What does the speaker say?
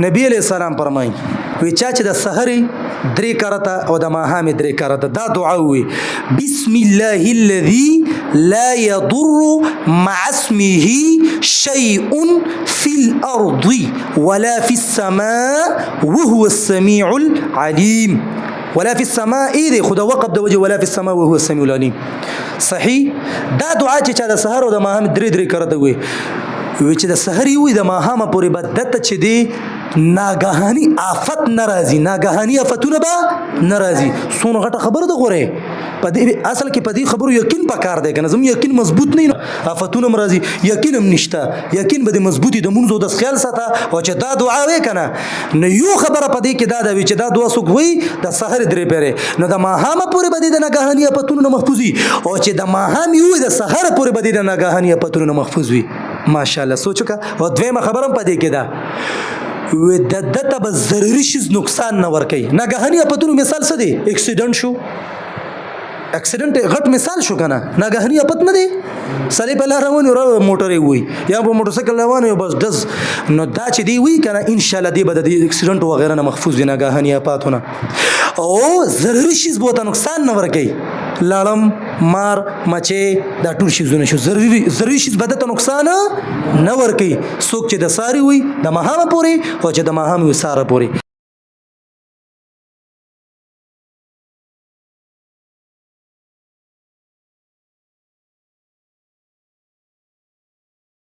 نبی علیہ السلام فرمایي وی چا چې د سحري 3 کرته او د ماښامي 3 کرته دا دعا وي بسم الله الذي لا يضر مع اسمه شيء في الأرض ولا في السماء وهو السميع العليم ولا في السماء دي خدا وقف د وجه ولا في السماء وهو السميع العليم صحیح دا دعا چې د سحر او د ماښام 3 کرته وي چې د سحري وي د ماښام پورې بدت چې دی ناګهاني آفت ناراضي ناګهاني آفتونه به ناراضي سونه غټه خبره ده غوره په دې اصل کې په دې خبرو یقین پکار دی کنه زم یقین مضبوط نه آفتونه مرضی یقین هم نشته یقین به مضبوطی د منځو د خیال ساته او چې دا دعا وې کنه نو یو خبره په دې کې دا دی چې دا دعا سوک وي د سحر 3 پیره نو د ماښام پورې به د ناګهاني آفتونه محفوظي او چې د ماښام یو د سحر پورې به د ناګهاني آفتونه محفوظ وي ماشاءالله سوچکا او دویمه خبرم په دې کې ده و د دته به ضروري شیز نقصان نه ور کوي ناګهاني آفتونو مثال څه دی اکسیډنټ شو اکسیډنټ غټ مثال شو کنه ناګهاني آفت نه دی سړی په لار روان او موټر وي یا په موټر سایکل روان او بس دز نو دا چې دی وي کنه ان شاء الله دی به د اکسیډنټ و غیره نه محفوظ وي ناګهاني آفتونه او ضروري شیز به ته نقصان نه ور کوي لاړم مار مچې دا ټول شیزونه شو ضروري شیز به ته نقصان نه ور کوي څوک چې د ساری وي د ماښام پورې او چې د ماښام وي ساره پورې